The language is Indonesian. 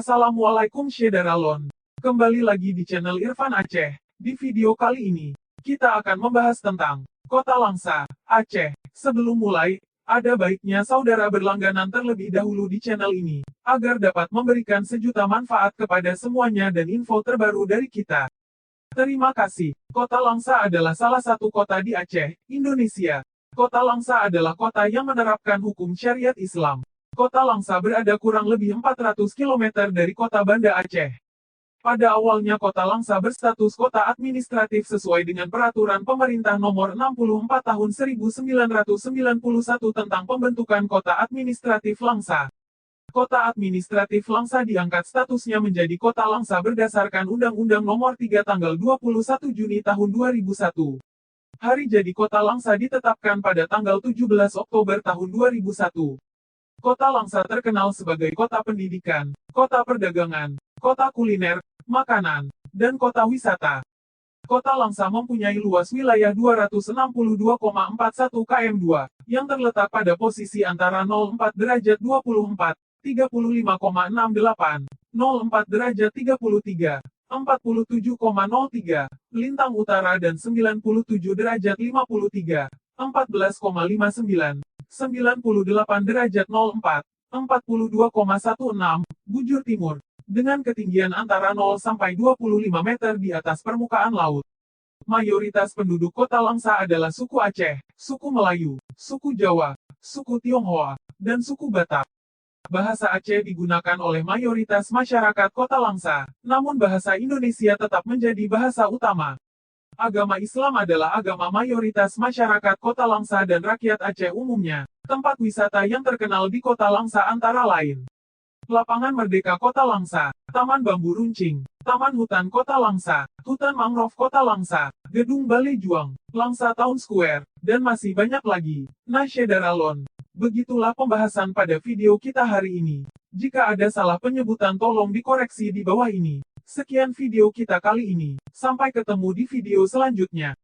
Assalamualaikum Syederalon. Kembali lagi di channel Irfan Aceh. Di video kali ini, kita akan membahas tentang Kota Langsa, Aceh. Sebelum mulai, ada baiknya saudara berlangganan terlebih dahulu di channel ini, agar dapat memberikan sejuta manfaat kepada semuanya dan info terbaru dari kita. Terima kasih. Kota Langsa adalah salah satu kota di Aceh, Indonesia. Kota Langsa adalah kota yang menerapkan hukum syariat Islam. Kota Langsa berada kurang lebih 400 km dari kota Banda Aceh. Pada awalnya kota Langsa berstatus kota administratif sesuai dengan peraturan pemerintah nomor 64 tahun 1991 tentang pembentukan kota administratif Langsa. Kota administratif Langsa diangkat statusnya menjadi kota Langsa berdasarkan Undang-Undang nomor 3 tanggal 21 Juni tahun 2001. Hari jadi kota Langsa ditetapkan pada tanggal 17 Oktober tahun 2001. Kota Langsa terkenal sebagai kota pendidikan, kota perdagangan, kota kuliner, makanan, dan kota wisata. Kota Langsa mempunyai luas wilayah 262,41 km2, yang terletak pada posisi antara 04 derajat 24, 35,68, 04 derajat 33, 47,03, lintang utara dan 97 derajat 53, 14,59. 98 derajat 04, 42,16, bujur timur, dengan ketinggian antara 0 sampai 25 meter di atas permukaan laut. Mayoritas penduduk kota Langsa adalah suku Aceh, suku Melayu, suku Jawa, suku Tionghoa, dan suku Batak. Bahasa Aceh digunakan oleh mayoritas masyarakat kota Langsa, namun bahasa Indonesia tetap menjadi bahasa utama. Agama Islam adalah agama mayoritas masyarakat kota Langsa dan rakyat Aceh umumnya. Tempat wisata yang terkenal di kota Langsa antara lain Lapangan Merdeka Kota Langsa, Taman Bambu Runcing, Taman Hutan Kota Langsa, Hutan Mangrove Kota Langsa, Gedung Balai Juang, Langsa Town Square, dan masih banyak lagi. Nah Syederalon, begitulah pembahasan pada video kita hari ini. Jika ada salah penyebutan tolong dikoreksi di bawah ini. Sekian video kita kali ini. Sampai ketemu di video selanjutnya.